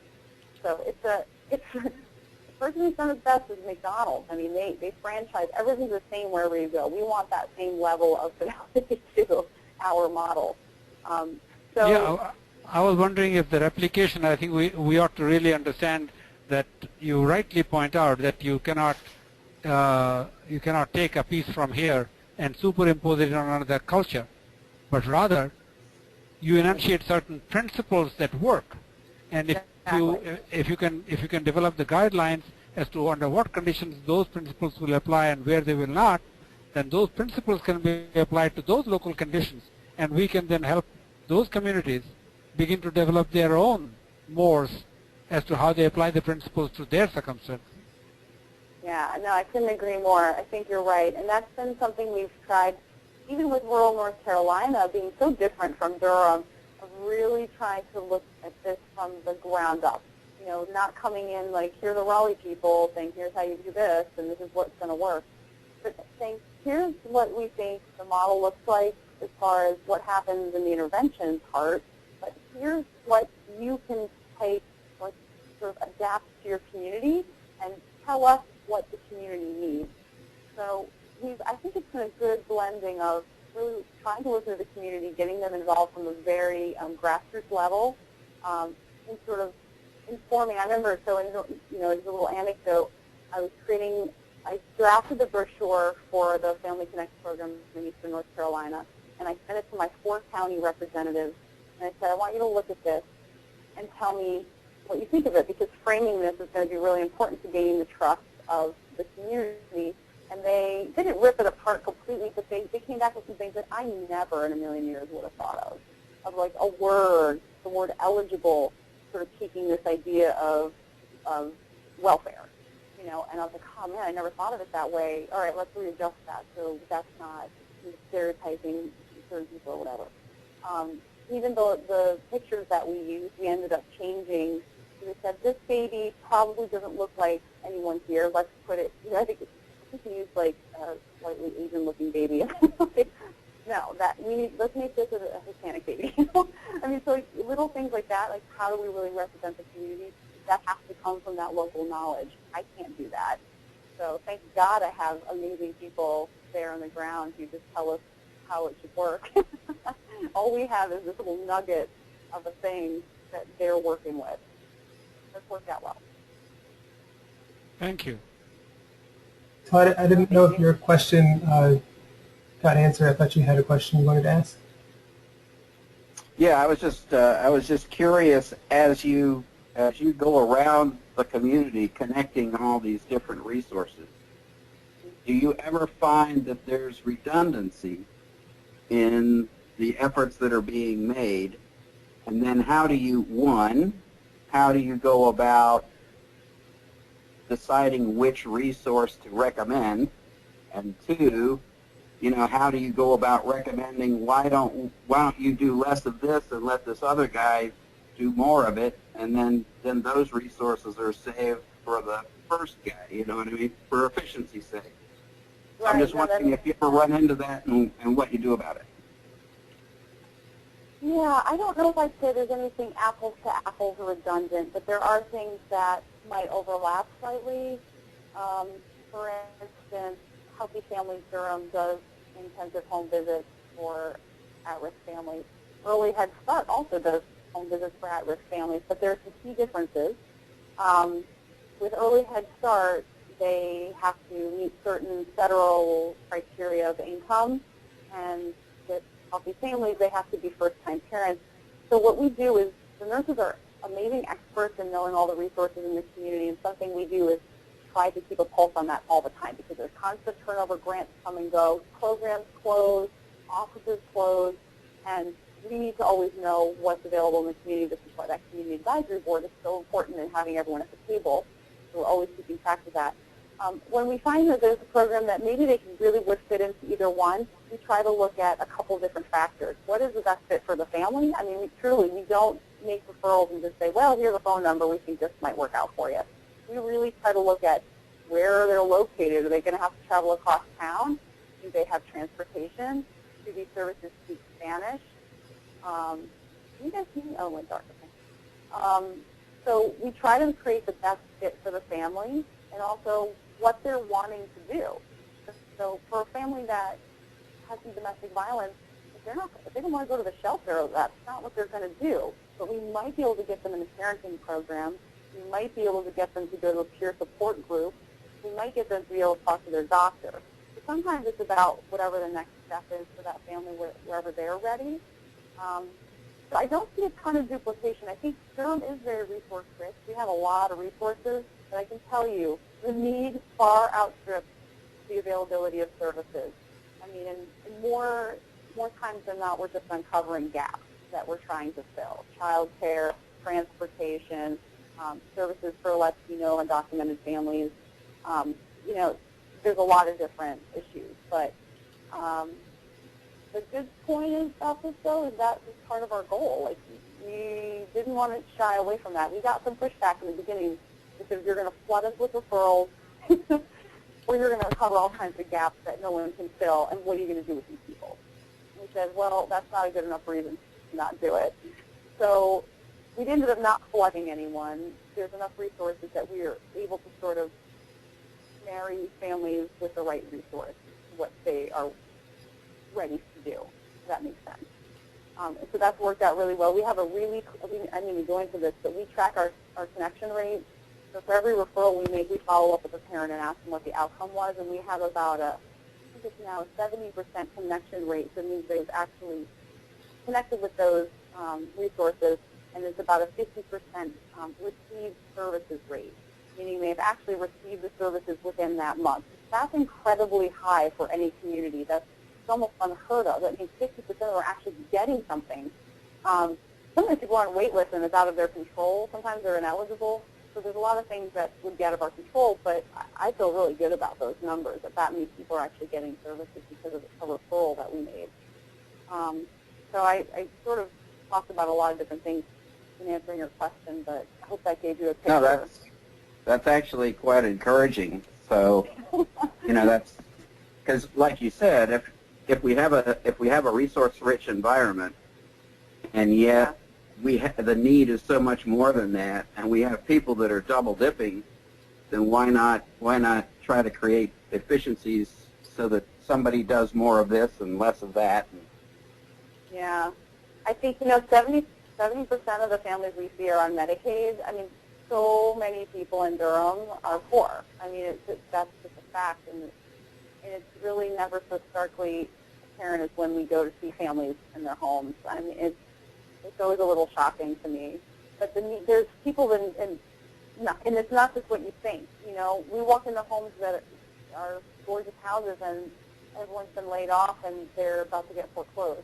So it's the person who's done it best is McDonald's. I mean, they franchise, everything's the same wherever you go. We want that same level of fidelity to our model. Yeah, I was wondering if the replication, I think we ought to really understand that you rightly point out that you cannot take a piece from here and superimpose it on another culture, but rather you enunciate certain principles that work, and if you can develop the guidelines as to under what conditions those principles will apply and where they will not, then those principles can be applied to those local conditions, and we can then help those communities begin to develop their own mores as to how they apply the principles to their circumstances. Yeah, no, I couldn't agree more. I think you're right. And that's been something we've tried, even with rural North Carolina being so different from Durham, of really trying to look at this from the ground up. You know, not coming in like, here are the Raleigh people, saying, here's how you do this, and this is what's going to work. But saying, here's what we think the model looks like as far as what happens in the intervention part, but here's what you can take, like, sort of adapt to your community and tell us what the community needs. So I think it's been a good blending of really trying to listen to the community, getting them involved from a very grassroots level, and sort of informing. I remember, so as a little anecdote, I drafted the brochure for the Family Connects program in Eastern North Carolina, and I sent it to my 4 county representatives, and I said, I want you to look at this and tell me what you think of it, because framing this is going to be really important to gaining the trust of the community. And they didn't rip it apart completely, but they came back with some things that I never in a million years would have thought of like a word, the word eligible, sort of taking this idea of welfare, and I was like, oh man, I never thought of it that way. All right, let's readjust that so that's not stereotyping certain people or whatever. Even though the pictures that we used, we ended up changing. We said, this baby probably doesn't look like anyone here. Let's put it, I think we used like a slightly Asian-looking baby. No, let's make this a Hispanic baby. I mean, so like, little things like that, like how do we really represent the community? That has to come from that local knowledge. I can't do that. So thank God I have amazing people there on the ground who just tell us how it should work. All we have is this little nugget of a thing that they're working with. It's worked out well. Thank you. Todd, I didn't know if your question got answered. I thought you had a question you wanted to ask. Yeah, I was just curious, as you go around the community connecting all these different resources, do you ever find that there's redundancy in the efforts that are being made? And then how do you go about deciding which resource to recommend? And 2, how do you go about recommending why don't you do less of this and let this other guy do more of it, and then those resources are saved for the first guy, you know what I mean, for efficiency's sake. Right, I'm just wondering if you ever run into that and what you do about it. Yeah, I don't know if I'd say there's anything apples to apples or redundant, but there are things that might overlap slightly. For instance, Healthy Families Durham does intensive home visits for at-risk families. Early Head Start also does home visits for at-risk families, but there are some key differences. With Early Head Start, they have to meet certain federal criteria of income, and with Healthy Families, they have to be first-time parents. So what we do is, the nurses are amazing experts in knowing all the resources in the community, and something we do is try to keep a pulse on that all the time, because there's constant turnover, grants come and go, programs close, offices close, and we need to always know what's available in the community. This is why that community advisory board is so important in having everyone at the table. So we're always keeping track of that. When we find that there's a program that maybe they really would fit into either one, we try to look at a couple different factors. What is the best fit for the family? I mean, we don't make referrals and just say, well, here's a phone number, we think this might work out for you. We really try to look at where they're located. Are they going to have to travel across town? Do they have transportation? Do these services speak Spanish? You guys see? Oh, my dark. Okay. So we try to create the best fit for the family and also what they're wanting to do. So for a family that has some domestic violence, if they don't want to go to the shelter, that's not what they're going to do. But we might be able to get them in a parenting program. We might be able to get them to go to a peer support group. We might get them to be able to talk to their doctor. So sometimes it's about whatever the next step is for that family, wherever they're ready. So I don't see a ton of duplication. I think Durham is very resource-rich. We have a lot of resources, but I can tell you the need far outstrips the availability of services. I mean, in more times than not, we're just uncovering gaps that we're trying to fill. Child care, transportation, services for Latino and undocumented families. You know, there's a lot of different issues, but the good point about this, though, is that is part of our goal. Like, we didn't want to shy away from that. We got some pushback in the beginning because you're going to flood us with referrals, or you're going to cover all kinds of gaps that no one can fill, and what are you going to do with these people? And we said, well, that's not a good enough reason to not do it. So we ended up not flooding anyone. There's enough resources that we are able to sort of marry families with the right resource, what they are ready to do, if that makes sense. So that's worked out really well. We have a really, I mean, go into this, but we track our connection rate. So for every referral we make, we follow up with the parent and ask them what the outcome was, and we have about I think it's now a 70% connection rate. So it means they've actually connected with those resources, and it's about a 50% received services rate, meaning they've actually received the services within that month. That's incredibly high for any community. That's almost unheard of. That means 50% of them are actually getting something. Sometimes people are on wait lists and it's out of their control. Sometimes they're ineligible. So there's a lot of things that would be out of our control, but I feel really good about those numbers, that many people are actually getting services because of a referral that we made. So I sort of talked about a lot of different things in answering your question, but I hope that gave you a picture. No, that's actually quite encouraging. So, you know, that's because, like you said, if we have a resource-rich environment, and yet the need is so much more than that, and we have people that are double dipping, then why not try to create efficiencies so that somebody does more of this and less of that? Yeah, I think 70% of the families we see are on Medicaid. I mean, so many people in Durham are poor. I mean, that's just a fact, and it's really never so starkly apparent as when we go to see families in their homes. I mean, it's always a little shocking to me. But there's people and it's not just what you think. We walk into homes that are gorgeous houses and everyone's been laid off and they're about to get foreclosed.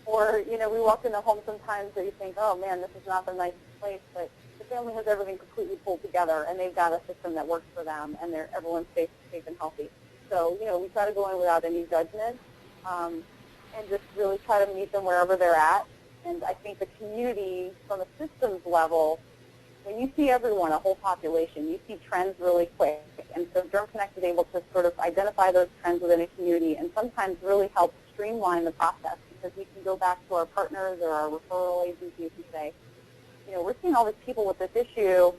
Or, we walk into homes sometimes that you think, oh man, this is not the nicest place, but the family has everything completely pulled together and they've got a system that works for them and everyone's safe and healthy. So, we try to go in without any judgment and just really try to meet them wherever they're at. And I think the community, from a systems level, when you see everyone, a whole population, you see trends really quick. And so Durham Connects is able to sort of identify those trends within a community and sometimes really help streamline the process, because we can go back to our partners or our referral agencies and say, we're seeing all these people with this issue.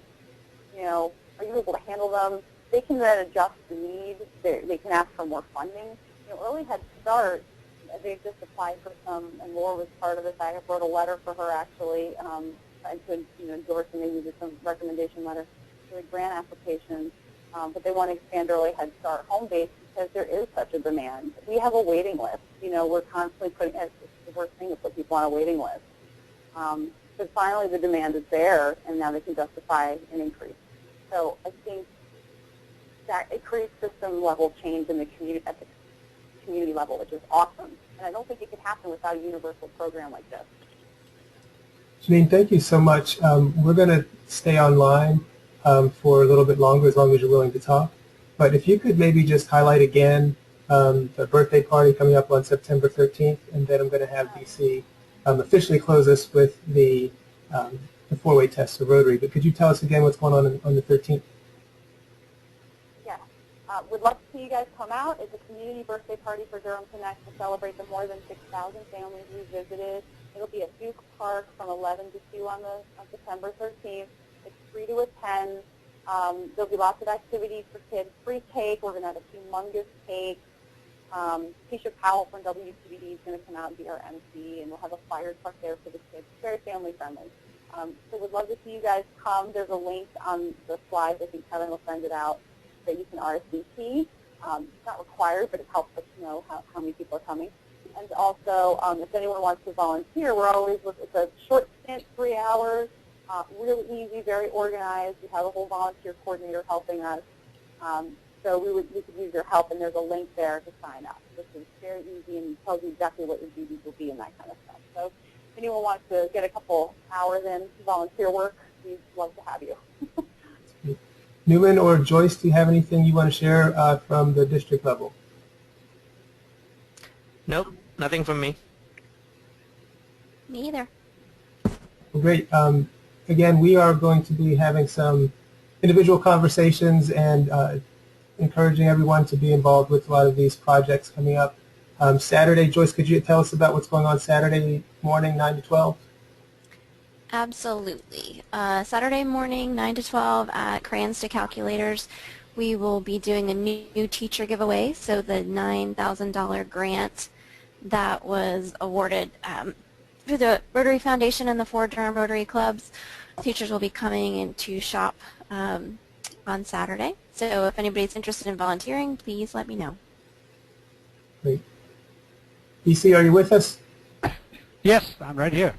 Are you able to handle them? They can then adjust the need. They can ask for more funding. Early Head Start, they've just applied for some, and Laura was part of this. I wrote a letter for her, actually, to endorse, and they needed some recommendation letter for a grant application. But they want to expand Early Head Start home-based because there is such a demand. We have a waiting list. We're constantly it's the worst thing to put people on a waiting list. But finally the demand is there, and now they can justify an increase. So I think that it creates system-level change in the community, at the community level, which is awesome. And I don't think it could happen without a universal program like this. Jeannine, thank you so much. We're going to stay online for a little bit longer, as long as you're willing to talk. But if you could maybe just highlight again the birthday party coming up on September 13th, and then I'm going to have DC officially close us with the four-way test of Rotary. But could you tell us again what's going on the 13th? Yes. We'd love to see you guys come out. It's a community birthday party for Durham Connects to celebrate the more than 6,000 families we visited. It'll be at Duke Park from 11 to 2 on September 13th. It's free to attend. There'll be lots of activities for kids. Free cake. We're going to have a humongous cake. Keisha Powell from WCBD is going to come out and be our MC, and we'll have a fire truck there for the kids. Very family friendly. So we'd love to see you guys come. There's a link on the slides. I think Kevin will send it out that you can RSVP. It's not required, but it helps us know how many people are coming. And also, if anyone wants to volunteer, it's a short stint, 3 hours, really easy, very organized. We have a whole volunteer coordinator helping us. So we could use your help, and there's a link there to sign up. This is very easy and tells you exactly what your duties will be and that kind of stuff. So if anyone wants to get a couple hours in volunteer work, we'd love to have you. Newman or Joyce, do you have anything you want to share from the district level? Nope, nothing from me. Me either. Well, great. Again, we are going to be having some individual conversations and encouraging everyone to be involved with a lot of these projects coming up. Saturday, Joyce, could you tell us about what's going on Saturday morning, 9 to 12? Absolutely. Saturday morning, 9 to 12 at Crayons to Calculators, we will be doing a new teacher giveaway. So the $9,000 grant that was awarded through the Rotary Foundation and the 4 Durham Rotary Clubs, teachers will be coming in to shop on Saturday. So if anybody's interested in volunteering, please let me know. Great. DC, are you with us? Yes, I'm right here.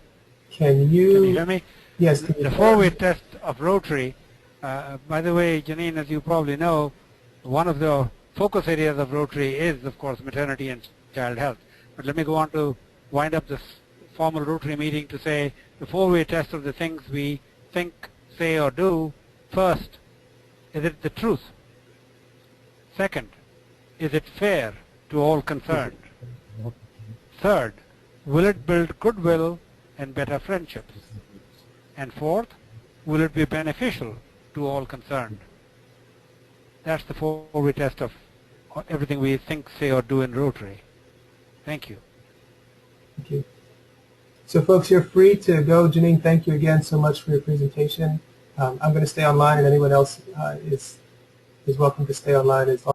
Can you hear me? Yes. The four-way test of Rotary, by the way, Jeannine, as you probably know, one of the focus areas of Rotary is, of course, maternity and child health. But let me go on to wind up this formal Rotary meeting to say the four-way test of the things we think, say, or do. First, is it the truth? Second, is it fair to all concerned? Third, will it build goodwill and better friendships? And fourth, will it be beneficial to all concerned? That's the four-way test of everything we think, say, or do in Rotary. Thank you. Thank you. So folks, you're free to go. Jeannine, thank you again so much for your presentation. I'm going to stay online, and anyone else is welcome to stay online as well.